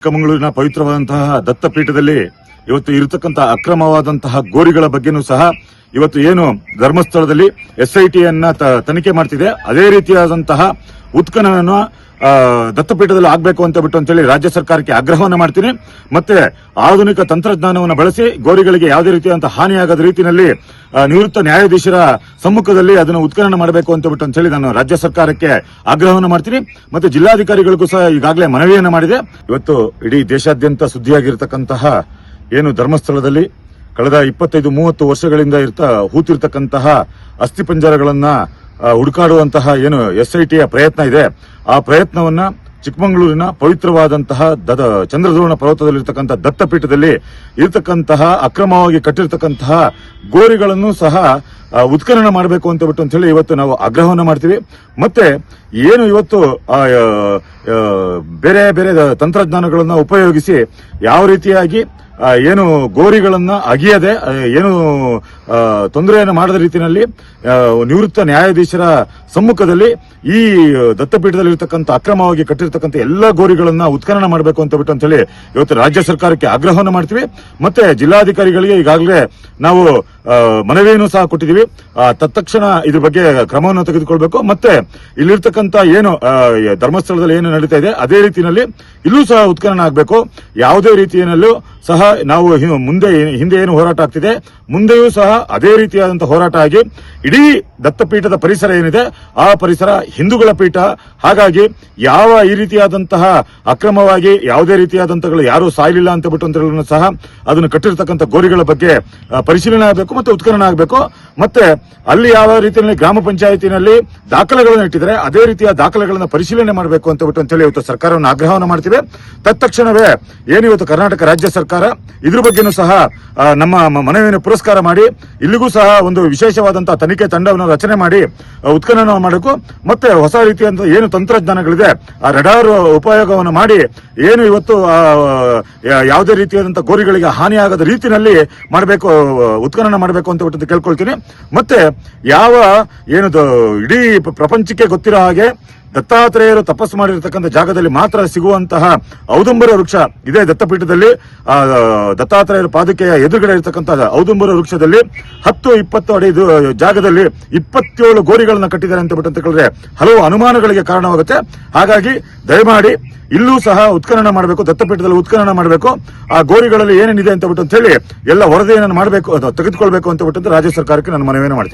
ಚಿಕ್ಕಮಗಳೂರಿನ ಪವಿತ್ರವಾದಂತಹ ದತ್ತಪೀಠದಲ್ಲಿ ಇವತ್ತು ಇರತಕ್ಕಂತ ಅಕ್ರಮವಾದಂತಹ ಗೋರಿಗಳ ಬಗ್ಗೆನೂ ಸಹ ಇವತ್ತು ಏನು ಧರ್ಮಸ್ಥಳದಲ್ಲಿ ಎಸ್ಐಟಿಯನ್ನ ತನಿಖೆ ಮಾಡ್ತಿದೆ, ಅದೇ ರೀತಿಯಾದಂತಹ ಉತ್ಖನನ ದತ್ತಪೀಠದಲ್ಲಿ ಆಗಬೇಕು ಅಂತ ಬಿಟ್ಟು ಅಂತೇಳಿ ರಾಜ್ಯ ಸರ್ಕಾರಕ್ಕೆ ಆಗ್ರಹವನ್ನು ಮಾಡ್ತೀನಿ. ಮತ್ತೆ ಆಧುನಿಕ ತಂತ್ರಜ್ಞಾನವನ್ನು ಬಳಸಿ ಗೋರಿಗಳಿಗೆ ಯಾವುದೇ ರೀತಿಯಾದಂತಹ ಹಾನಿಯಾಗದ ರೀತಿಯಲ್ಲಿ ನಿವೃತ್ತ ನ್ಯಾಯಾಧೀಶರ ಸಮ್ಮುಖದಲ್ಲಿ ಅದನ್ನು ಉತ್ಖನನ ಮಾಡಬೇಕು ಅಂತ ಬಿಟ್ಟು ಅಂತೇಳಿ ನಾನು ರಾಜ್ಯ ಸರ್ಕಾರಕ್ಕೆ ಆಗ್ರಹವನ್ನು ಮಾಡ್ತೀನಿ. ಮತ್ತೆ ಜಿಲ್ಲಾಧಿಕಾರಿಗಳಿಗೂ ಸಹ ಈಗಾಗಲೇ ಮನವಿಯನ್ನು ಮಾಡಿದೆ. ಇವತ್ತು ಇಡೀ ದೇಶಾದ್ಯಂತ ಸುದ್ದಿಯಾಗಿರ್ತಕ್ಕಂತಹ ಏನು ಧರ್ಮಸ್ಥಳದಲ್ಲಿ ಕಳೆದ 25-30 ವರ್ಷಗಳಿಂದ ಹೂತಿರ್ತಕ್ಕಂತಹ ಅಸ್ಥಿಪಂಜರಗಳನ್ನ ಹುಡುಕಾಡುವಂತಹ ಏನು ಎಸ್ಐಟಿಯ ಪ್ರಯತ್ನ ಇದೆ, ಆ ಪ್ರಯತ್ನವನ್ನ ಚಿಕ್ಕಮಗಳೂರಿನ ಪವಿತ್ರವಾದಂತಹ ಚಂದ್ರದ್ರೋಣ ಪರ್ವತದಲ್ಲಿರ್ತಕ್ಕಂಥ ದತ್ತಪೀಠದಲ್ಲಿ ಇರತಕ್ಕಂತಹ ಅಕ್ರಮವಾಗಿ ಕಟ್ಟಿರ್ತಕ್ಕಂತಹ ಗೋರಿಗಳನ್ನು ಸಹ ಉತ್ಖನನ ಮಾಡಬೇಕು ಅಂತ ಬಿಟ್ಟು ಅಂತ ಹೇಳಿ ಇವತ್ತು ನಾವು ಆಗ್ರಹವನ್ನು ಮಾಡ್ತೀವಿ. ಮತ್ತೆ ಏನು ಇವತ್ತು ಬೇರೆ ಬೇರೆ ತಂತ್ರಜ್ಞಾನಗಳನ್ನು ಉಪಯೋಗಿಸಿ ಯಾವ ರೀತಿಯಾಗಿ ಏನು ಗೋರಿಗಳನ್ನ ಅಗಿಯದೆ ಏನು ತೊಂದರೆಯನ್ನು ಮಾಡದ ರೀತಿಯಲ್ಲಿ ನಿವೃತ್ತ ನ್ಯಾಯಾಧೀಶರ ಸಮ್ಮುಖದಲ್ಲಿ ಈ ದತ್ತಪೀಠದಲ್ಲಿ ಇರತಕ್ಕಂಥ ಅಕ್ರಮವಾಗಿ ಕಟ್ಟಿರ್ತಕ್ಕಂಥ ಎಲ್ಲ ಗೋರಿಗಳನ್ನ ಉತ್ಖನನ ಮಾಡಬೇಕು ಅಂತ ಬಿಟ್ಟು ಅಂತ ಹೇಳಿ ಇವತ್ತು ರಾಜ್ಯ ಸರ್ಕಾರಕ್ಕೆ ಆಗ್ರಹವನ್ನು ಮಾಡ್ತೀವಿ. ಮತ್ತೆ ಜಿಲ್ಲಾಧಿಕಾರಿಗಳಿಗೆ ಈಗಾಗಲೇ ನಾವು ಮನವಿಯನ್ನು ಸಹ ಕೊಟ್ಟಿದ್ದೀವಿ. ತತ್ಕ್ಷಣ ಇದ್ರ ಬಗ್ಗೆ ಕ್ರಮವನ್ನು ತೆಗೆದುಕೊಳ್ಬೇಕು. ಮತ್ತೆ ಇಲ್ಲಿರ್ತಕ್ಕಂಥ ಏನು ಧರ್ಮಸ್ಥಳದಲ್ಲಿ ಏನು ನಡೀತಾ ಇದೆ ಅದೇ ರೀತಿಯಲ್ಲಿ ಇಲ್ಲೂ ಸಹ ಉತ್ಖನನ ಆಗಬೇಕು. ಯಾವುದೇ ರೀತಿಯಲ್ಲೂ ಸಹ ನಾವು ಹಿಂದೆ ಏನು ಹೋರಾಟ ಆಗ್ತಿದೆ ಮುಂದೆಯೂ ಸಹ ಅದೇ ರೀತಿಯಾದಂತಹ ಹೋರಾಟ ಆಗಿ ಇಡೀ ದತ್ತಪೀಠದ ಪರಿಸರ ಏನಿದೆ ಆ ಪರಿಸರ ಹಿಂದೂಗಳ ಪೀಠ. ಹಾಗಾಗಿ ಯಾವ ಈ ರೀತಿಯಾದಂತಹ ಅಕ್ರಮವಾಗಿ ಯಾವುದೇ ರೀತಿಯಾದಂತಹ ಯಾರು ಸಾಯಲಿಲ್ಲ ಅಂತ ಬಿಟ್ಟು ಸಹ ಅದನ್ನು ಕಟ್ಟಿರ್ತಕ್ಕಂಥ ಗೋರಿಗಳ ಬಗ್ಗೆ ಪರಿಶೀಲನೆ ಆಗಬೇಕು ಮತ್ತೆ ಉತ್ಖನನ ಆಗಬೇಕು. ಮತ್ತೆ ಅಲ್ಲಿ ಯಾವ ರೀತಿಯಲ್ಲಿ ಗ್ರಾಮ ಪಂಚಾಯತಿನಲ್ಲಿ ದಾಖಲೆಗಳನ್ನು ಇಟ್ಟಿದ್ದಾರೆ ಅದೇ ರೀತಿಯ ದಾಖಲೆಗಳನ್ನು ಪರಿಶೀಲನೆ ಮಾಡಬೇಕು ಅಂತ ಬಿಟ್ಟು ಅಂತೇಳಿ ಇವತ್ತು ಸರ್ಕಾರವನ್ನು ಆಗ್ರಹವನ್ನು ಮಾಡ್ತೀವಿ. ತತ್ಕ್ಷಣವೇ ಏನಿವತ್ತು ಕರ್ನಾಟಕ ರಾಜ್ಯ ಸರ್ಕಾರ ಇದ್ರ ಬಗ್ಗೆನೂ ಸಹ ನಮ್ಮ ಮನವಿಯನ್ನು ಪುರಸ್ಕಾರ ಮಾಡಿ ಇಲ್ಲಿಗೂ ಸಹ ಒಂದು ವಿಶೇಷವಾದಂತಹ ತನಿಖೆ ತಂಡವನ್ನು ರಚನೆ ಮಾಡಿ ಉತ್ಖನನ ಮಾಡಬೇಕು. ಮತ್ತೆ ಹೊಸ ರೀತಿಯಂತ ಏನು ತಂತ್ರಜ್ಞಾನಗಳಿದೆ ಆ ರಡಾರ್ ಉಪಯೋಗವನ್ನು ಮಾಡಿ ಏನು ಇವತ್ತು ಯಾವುದೇ ರೀತಿಯಾದಂತಹ ಗೋರಿಗಳಿಗೆ ಹಾನಿಯಾಗದ ರೀತಿಯಲ್ಲಿ ಮಾಡಬೇಕು, ಉತ್ಖನನ ಮಾಡಬೇಕು ಅಂತ ಬಿಟ್ಟು ಕೇಳ್ಕೊಳ್ತೀನಿ. ಮತ್ತೆ ಯಾವ ಏನು ಇಡೀ ಪ್ರಪಂಚಕ್ಕೆ ಗೊತ್ತಿರೋ ಹಾಗೆ ದತ್ತಾತ್ರೇಯರು ತಪಸ್ಸು ಮಾಡಿರ್ತಕ್ಕಂಥ ಜಾಗದಲ್ಲಿ ಮಾತ್ರ ಸಿಗುವಂತಹ ಔದುಂಬರ ವೃಕ್ಷ ಇದೇ ದತ್ತಪೀಠದಲ್ಲಿ. ದತ್ತಾತ್ರೇಯರ ಪಾದಕೆಯ ಎದುರುಗಡೆ ಇರತಕ್ಕಂಥ ಔದುಂಬರ ವೃಕ್ಷದಲ್ಲಿ 10-20 ಅಡಿ ಜಾಗದಲ್ಲಿ 27 ಗೋರಿಗಳನ್ನ ಕಟ್ಟಿದ್ದಾರೆ ಅಂತ ಬಿಟ್ಟು ಹೇಳಿದ್ರೆ ಹಲವು ಅನುಮಾನಗಳಿಗೆ ಕಾರಣವಾಗುತ್ತೆ. ಹಾಗಾಗಿ ದಯಮಾಡಿ ಇಲ್ಲೂ ಸಹ ಉತ್ಖನನ ಮಾಡಬೇಕು, ದತ್ತಪೀಠದಲ್ಲಿ ಉತ್ಖನನ ಮಾಡಬೇಕು. ಆ ಗೋರಿಗಳಲ್ಲಿ ಏನೇನಿದೆ ಅಂತ ಬಿಟ್ಟು ಹೇಳಿ ಎಲ್ಲ ವರದಿಯನ್ನು ಮಾಡಬೇಕು, ತೆಗೆದುಕೊಳ್ಬೇಕು ಅಂತ ಬಿಟ್ಟು ರಾಜ್ಯ ಸರ್ಕಾರಕ್ಕೆ ನಾನು ಮನವಿಯನ್ನು ಮಾಡ್ತೀನಿ.